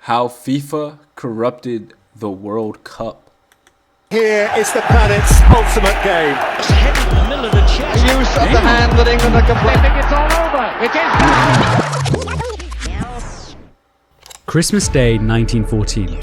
How FIFA corrupted the World Cup. Here is the planet's ultimate game. It's hit in the middle of the chest. The use of the hand that England are complaining. I think it's all over. It is. Christmas Day 1914.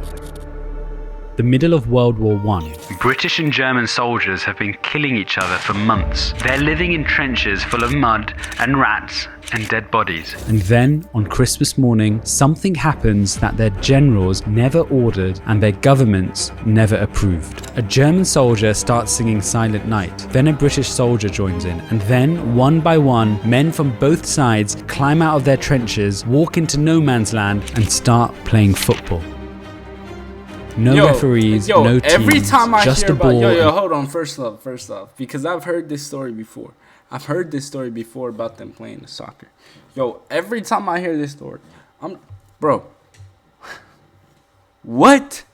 The middle of World War I. British and German soldiers have been killing each other for months. They're living in trenches full of mud and rats and dead bodies. And then, on Christmas morning, something happens that their generals never ordered and their governments never approved. A German soldier starts singing Silent Night. Then a British soldier joins in. And then, one by one, men from both sides climb out of their trenches, walk into no man's land, and start playing football. No referees, no teams, every time I just hear a ball. Hold on. First off, because I've heard this story before. I've heard this story before about them playing soccer. Every time I hear this story, bro. What?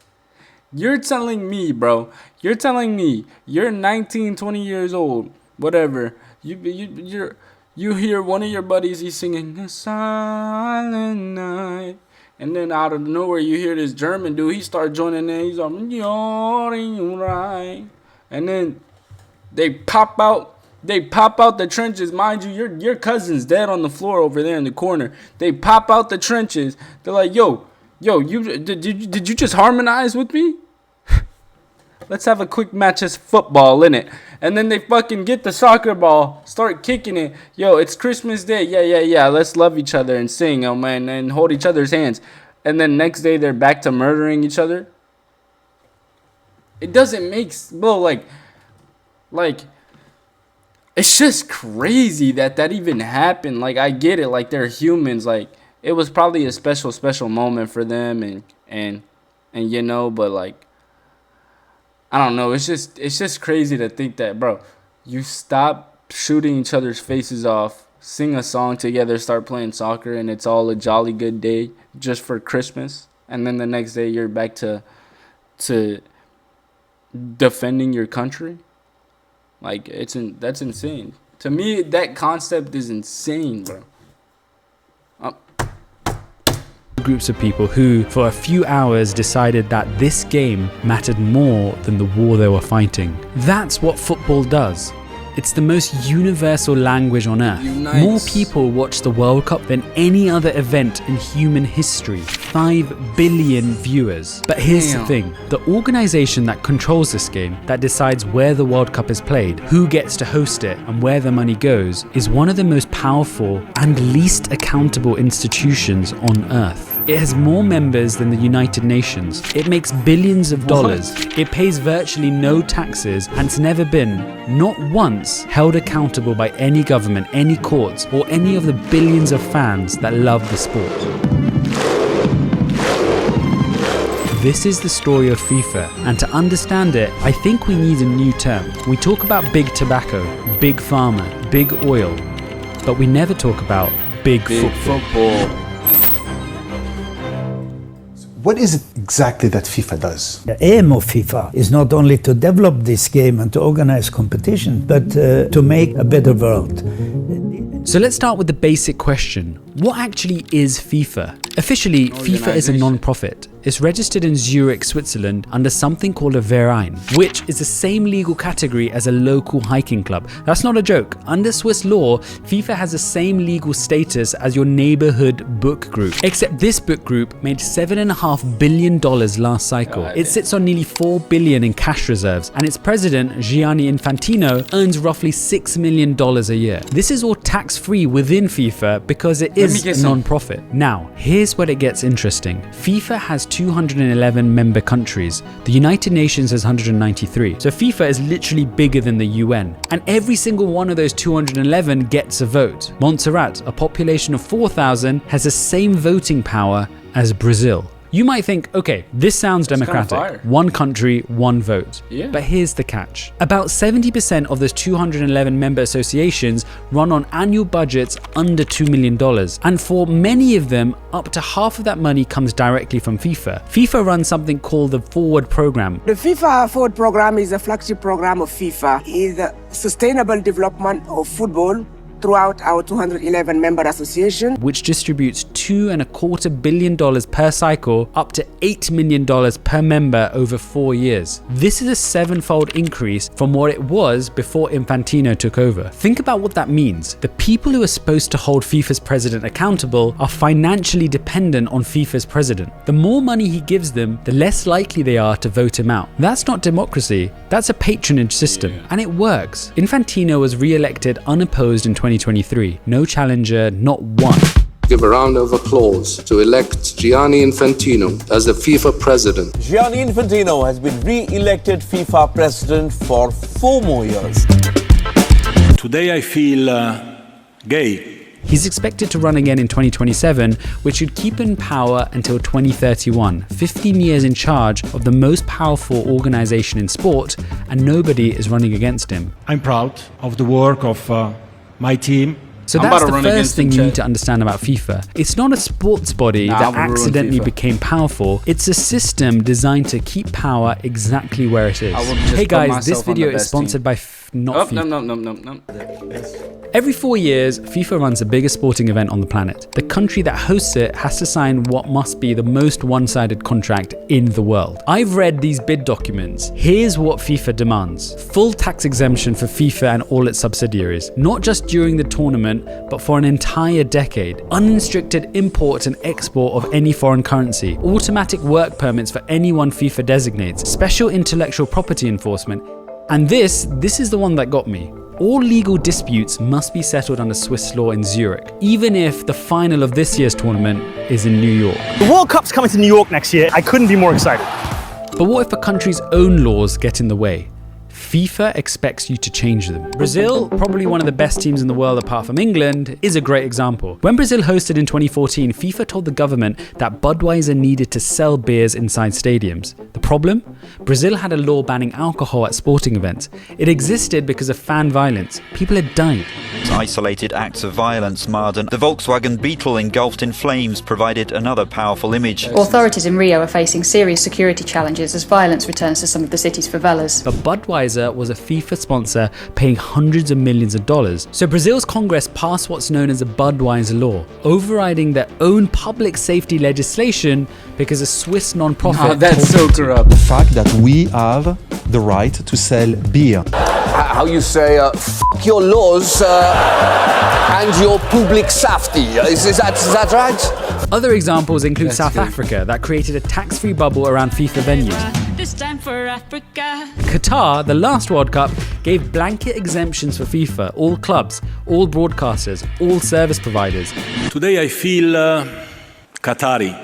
You're telling me, bro. You're telling me you're 19, 20 years old, whatever. You hear one of your buddies, he's singing a silent night. And then out of nowhere, you hear this German dude. He starts joining in. He's like, right. And then they pop out. They pop out the trenches. Mind you, your cousin's dead on the floor over there in the corner. They pop out the trenches. They're like, yo, did you just harmonize with me? Let's have a quick match of football, innit? And then they fucking get the soccer ball, start kicking it. It's Christmas Day. Yeah. Let's love each other and sing, oh man, and hold each other's hands. And then next day they're back to murdering each other. It doesn't make, bro, like, it's just crazy that even happened. Like, I get it. Like, they're humans. Like, it was probably a special moment for them, and but like, I don't know. It's just crazy to think that, bro, you stop shooting each other's faces off, sing a song together, start playing soccer, and it's all a jolly good day just for Christmas. And then the next day you're back to defending your country. Like, that's insane. To me, that concept is insane, bro. Groups of people who, for a few hours, decided that this game mattered more than the war they were fighting. That's what football does. It's the most universal language on earth. Unites. More people watch the World Cup than any other event in human history. 5 billion viewers. But here's the thing. The organization that controls this game, that decides where the World Cup is played, who gets to host it, and where the money goes, is one of the most powerful and least accountable institutions on earth. It has more members than the United Nations. It makes billions of dollars. It pays virtually no taxes, and it's never been, not once, held accountable by any government, any courts, or any of the billions of fans that love the sport. This is the story of FIFA, and to understand it, I think we need a new term. We talk about big tobacco, big pharma, big oil, but we never talk about big football. What is it exactly that FIFA does? The aim of FIFA is not only to develop this game and to organize competition, but to make a better world. So let's start with the basic question. What actually is FIFA? Officially, FIFA is a non-profit. It's registered in Zurich, Switzerland under something called a Verein, which is the same legal category as a local hiking club. That's not a joke. Under Swiss law, FIFA has the same legal status as your neighborhood book group. Except this book group made $7.5 billion last cycle. It sits on nearly $4 billion in cash reserves, and its president, Gianni Infantino, earns roughly $6 million a year. This is all tax-free within FIFA because it is a non-profit. Now, here's where it gets interesting. FIFA has 211 member countries. The United Nations has 193. So FIFA is literally bigger than the UN. And every single one of those 211 gets a vote. Montserrat, a population of 4,000, has the same voting power as Brazil. You might think, okay, this sounds democratic. One country, one vote. Yeah. But here's the catch. About 70% of those 211 member associations run on annual budgets under $2 million. And for many of them, up to half of that money comes directly from FIFA. FIFA runs something called the Forward Program. The FIFA Forward Program is a flagship program of FIFA. It's the sustainable development of football throughout our 211 member association, which distributes $2.25 billion per cycle, up to $8 million per member over 4 years. This is a 7-fold increase from what it was before Infantino took over. Think about what that means. The people who are supposed to hold FIFA's president accountable are financially dependent on FIFA's president. The more money he gives them, the less likely they are to vote him out. That's not democracy, that's a patronage system. And it works. Infantino was re-elected unopposed in 2023. No challenger, not one. Give a round of applause to elect Gianni Infantino as the FIFA president. Gianni Infantino has been re-elected FIFA president for 4 more years. Today I feel gay. He's expected to run again in 2027, which should keep him in power until 2031. 15 years in charge of the most powerful organization in sport, and nobody is running against him. I'm proud of the work of my team. So that's the first thing you need to understand about FIFA. It's not a sports body that accidentally became powerful. It's a system designed to keep power exactly where it is. Hey guys, this video is sponsored by FIFA. Every 4 years, FIFA runs the biggest sporting event on the planet. The country that hosts it has to sign what must be the most one-sided contract in the world. I've read these bid documents. Here's what FIFA demands. Full tax exemption for FIFA and all its subsidiaries, not just during the tournament, but for an entire decade. Unrestricted import and export of any foreign currency. Automatic work permits for anyone FIFA designates. Special intellectual property enforcement. And this is the one that got me. All legal disputes must be settled under Swiss law in Zurich, even if the final of this year's tournament is in New York. The World Cup's coming to New York next year. I couldn't be more excited. But what if a country's own laws get in the way? FIFA expects you to change them. Brazil, probably one of the best teams in the world apart from England, is a great example. When Brazil hosted in 2014, FIFA told the government that Budweiser needed to sell beers inside stadiums. The problem? Brazil had a law banning alcohol at sporting events. It existed because of fan violence. People had died. Isolated acts of violence marred, and the Volkswagen Beetle engulfed in flames provided another powerful image. Authorities in Rio are facing serious security challenges as violence returns to some of the city's favelas. But Budweiser was a FIFA sponsor paying hundreds of millions of dollars. So Brazil's Congress passed what's known as a Budweiser law, overriding their own public safety legislation because a Swiss non-profit. That's so corrupt. The fact that we have the right to sell beer. How you say, f*** your laws and your public safety. Is that right? Other examples include South Africa, that created a tax-free bubble around FIFA venues. This time for Africa. Qatar, the last World Cup, gave blanket exemptions for FIFA, all clubs, all broadcasters, all service providers. Today I feel Qatari.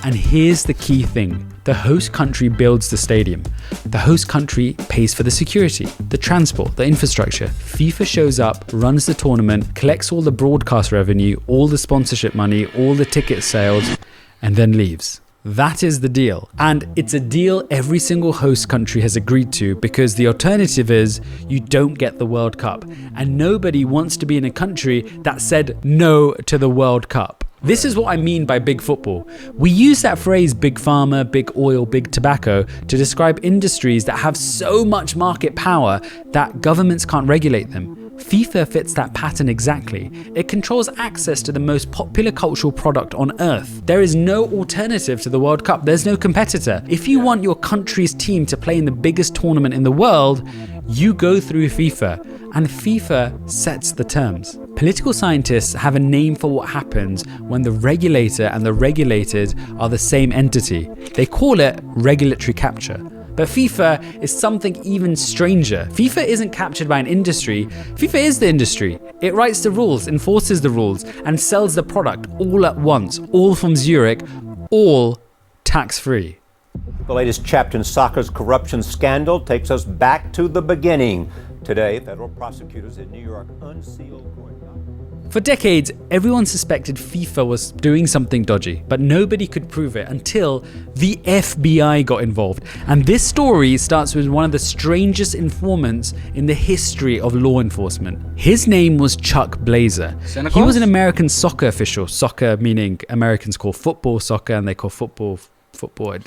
And here's the key thing. The host country builds the stadium. The host country pays for the security, the transport, the infrastructure. FIFA shows up, runs the tournament, collects all the broadcast revenue, all the sponsorship money, all the ticket sales, and then leaves. That is the deal. And it's a deal every single host country has agreed to, because the alternative is you don't get the World Cup. And nobody wants to be in a country that said no to the World Cup. This is what I mean by big football. We use that phrase big pharma, big oil, big tobacco to describe industries that have so much market power that governments can't regulate them. FIFA fits that pattern exactly. It controls access to the most popular cultural product on earth. There is no alternative to the World Cup. There's no competitor. If you want your country's team to play in the biggest tournament in the world, you go through FIFA, and FIFA sets the terms. Political scientists have a name for what happens when the regulator and the regulated are the same entity. They call it regulatory capture. But FIFA is something even stranger. FIFA isn't captured by an industry. FIFA is the industry. It writes the rules, enforces the rules, and sells the product all at once, all from Zurich, all tax-free. The latest chapter in soccer's corruption scandal takes us back to the beginning. Today, federal prosecutors in New York unsealed court documents. For decades, everyone suspected FIFA was doing something dodgy, but nobody could prove it until the FBI got involved. And this story starts with one of the strangest informants in the history of law enforcement. His name was Chuck Blazer. He was an American soccer official, soccer meaning Americans call football soccer and they call football.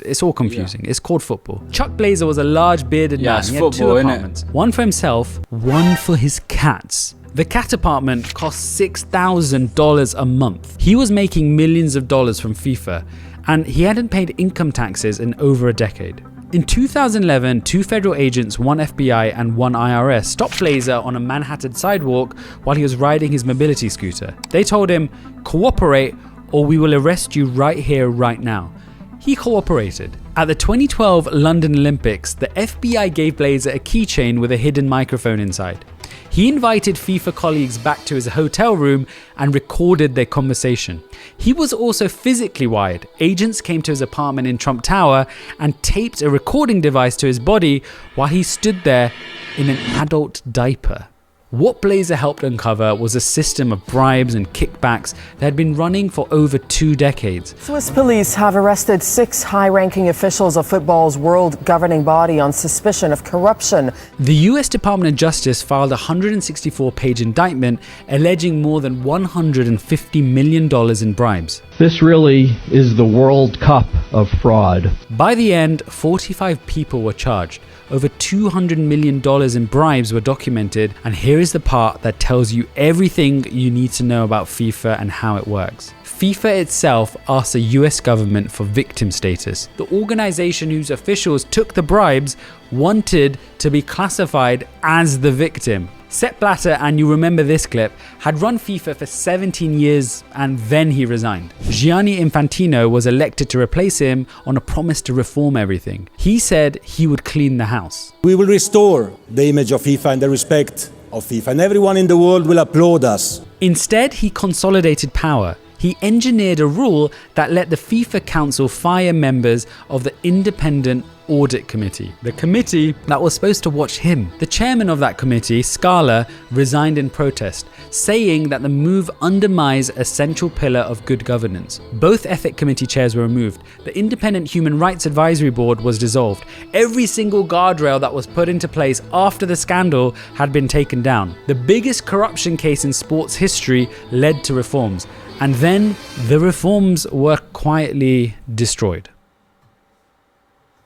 It's all confusing. Yeah. It's called football. Chuck Blazer was a large bearded man. He had two apartments. One for himself, one for his cats. The cat apartment cost $6,000 a month. He was making millions of dollars from FIFA, and he hadn't paid income taxes in over a decade. In 2011, 2 federal agents, one FBI and one IRS, stopped Blazer on a Manhattan sidewalk while he was riding his mobility scooter. They told him, "Cooperate or we will arrest you right here, right now." He cooperated. At the 2012 London Olympics, the FBI gave Blazer a keychain with a hidden microphone inside. He invited FIFA colleagues back to his hotel room and recorded their conversation. He was also physically wired. Agents came to his apartment in Trump Tower and taped a recording device to his body while he stood there in an adult diaper. What Blazer helped uncover was a system of bribes and kickbacks that had been running for over 2 decades. Swiss police have arrested 6 high-ranking officials of football's world governing body on suspicion of corruption. The US Department of Justice filed a 164-page indictment alleging more than $150 million in bribes. This really is the World Cup of fraud. By the end, 45 people were charged. Over $200 million in bribes were documented, and here is the part that tells you everything you need to know about FIFA and how it works. FIFA itself asked the US government for victim status. The organization whose officials took the bribes wanted to be classified as the victim. Sepp Blatter, and you remember this clip, had run FIFA for 17 years and then he resigned. Gianni Infantino was elected to replace him on a promise to reform everything. He said he would clean the house. We will restore the image of FIFA and the respect of FIFA, and everyone in the world will applaud us. Instead, he consolidated power. He engineered a rule that let the FIFA Council fire members of the Independent Audit Committee, the committee that was supposed to watch him. The chairman of that committee, Scala, resigned in protest, saying that the move undermines a central pillar of good governance. Both ethic committee chairs were removed. The Independent Human Rights Advisory Board was dissolved. Every single guardrail that was put into place after the scandal had been taken down. The biggest corruption case in sports history led to reforms, and then the reforms were quietly destroyed.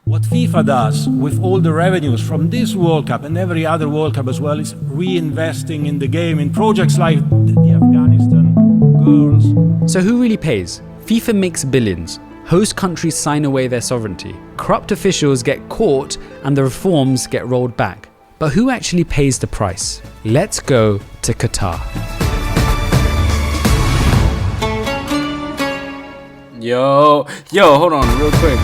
What FIFA does with all the revenues from this World Cup and every other World Cup as well is reinvesting in the game in projects like the Afghanistan girls. So who really pays? FIFA makes billions. Host countries sign away their sovereignty. Corrupt officials get caught and the reforms get rolled back. But who actually pays the price? Let's go to Qatar. Yo, hold on real quick.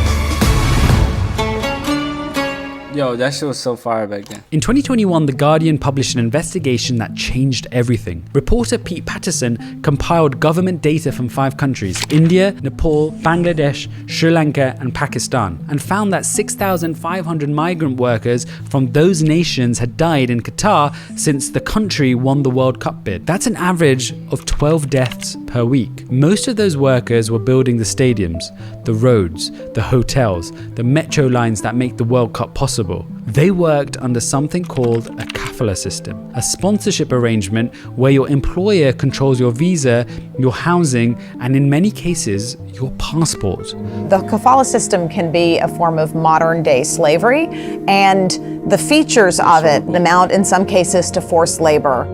Yo, that shit was so fire back then. In 2021, The Guardian published an investigation that changed everything. Reporter Pete Patterson compiled government data from 5 countries, India, Nepal, Bangladesh, Sri Lanka, and Pakistan, and found that 6,500 migrant workers from those nations had died in Qatar since the country won the World Cup bid. That's an average of 12 deaths per week. Most of those workers were building the stadiums, the roads, the hotels, the metro lines that make the World Cup possible. They worked under something called a kafala system, a sponsorship arrangement where your employer controls your visa, your housing, and in many cases, your passport. The kafala system can be a form of modern-day slavery, and the features of it amount in some cases to forced labor.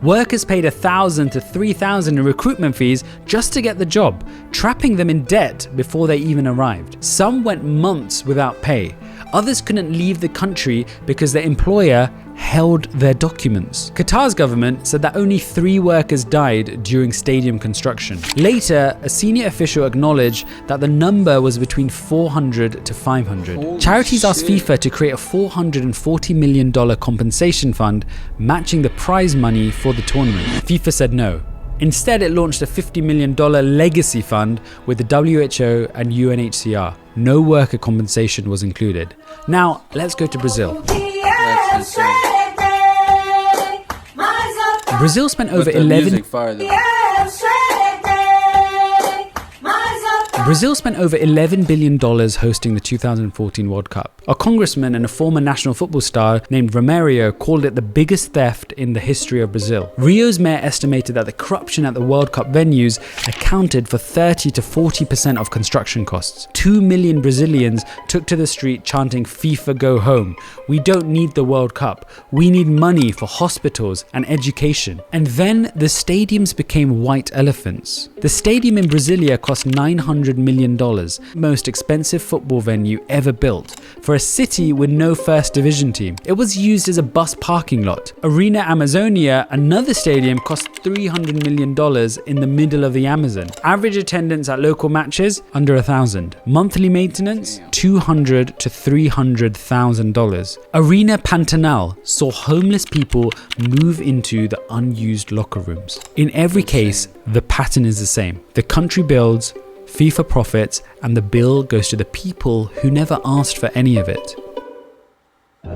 Workers paid $1,000 to $3,000 in recruitment fees just to get the job, trapping them in debt before they even arrived. Some went months without pay. Others couldn't leave the country because their employer held their documents. Qatar's government said that only 3 workers died during stadium construction. Later, a senior official acknowledged that the number was between 400 to 500. Holy Charities asked shit. FIFA to create a $440 million compensation fund matching the prize money for the tournament. FIFA said no. Instead, it launched a $50 million legacy fund with the WHO and UNHCR. No worker compensation was included. Now, let's go to Brazil. That's insane. Brazil spent over But the 11 music fire though. Brazil spent over $11 billion hosting the 2014 World Cup. A congressman and a former national football star named Romario called it the biggest theft in the history of Brazil. Rio's mayor estimated that the corruption at the World Cup venues accounted for 30 to 40% of construction costs. 2 million Brazilians took to the street chanting FIFA go home. We don't need the World Cup. We need money for hospitals and education. And then the stadiums became white elephants. The stadium in Brasilia cost $900 million, most expensive football venue ever built, for a city with no first division team. It was used as a bus parking lot. Arena Amazonia, another stadium, cost $300 million in the middle of the Amazon. Average attendance at local matches, under 1,000. Monthly maintenance, $200,000 to $300,000. Arena Pantanal saw homeless people move into the unused locker rooms. In every case, the pattern is the same. The country builds, FIFA profits, and the bill goes to the people who never asked for any of it.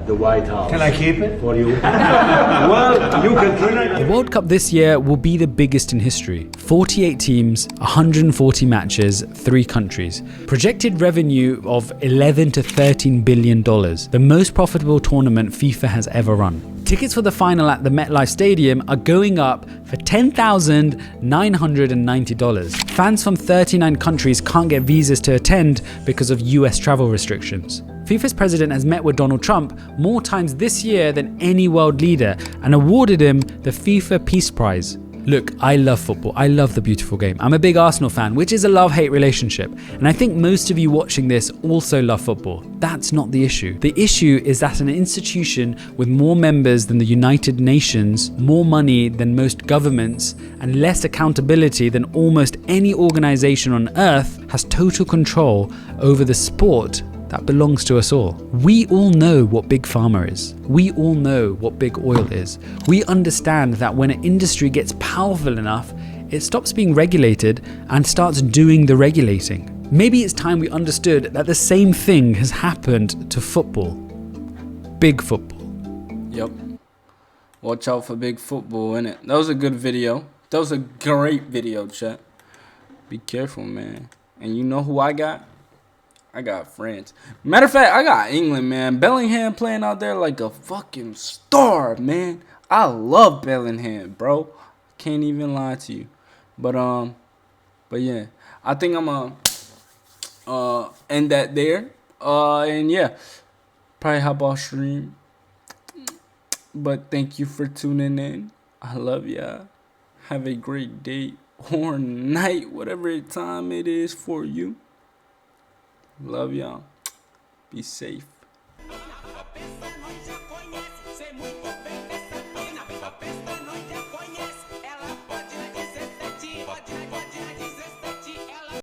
The White House. Can I keep it for you? Well, you can turn it. The World Cup this year will be the biggest in history. 48 teams, 140 matches, 3 countries. Projected revenue of $11 to $13 billion, the most profitable tournament FIFA has ever run. Tickets for the final at the MetLife Stadium are going up for $10,990. Fans from 39 countries can't get visas to attend because of US travel restrictions. FIFA's president has met with Donald Trump more times this year than any world leader and awarded him the FIFA Peace Prize. Look, I love football. I love the beautiful game. I'm a big Arsenal fan, which is a love-hate relationship. And I think most of you watching this also love football. That's not the issue. The issue is that an institution with more members than the United Nations, more money than most governments, and less accountability than almost any organization on earth has total control over the sport that belongs to us all. We all know what big pharma is. We all know what big oil is. We understand that when an industry gets powerful enough, it stops being regulated and starts doing the regulating. Maybe it's time we understood that the same thing has happened to football. Big football. Yep. Watch out for big football, innit? That was a good video. That was a great video, chat. Be careful, man. And you know who I got? I got France. Matter of fact, I got England, man. Bellingham playing out there like a fucking star, man. I love Bellingham, bro. Can't even lie to you. But yeah. I think I'm gonna end that there. And yeah. Probably hop off stream. But thank you for tuning in. I love y'all. Have a great day or night, whatever time it is for you. Love y'all. Be safe.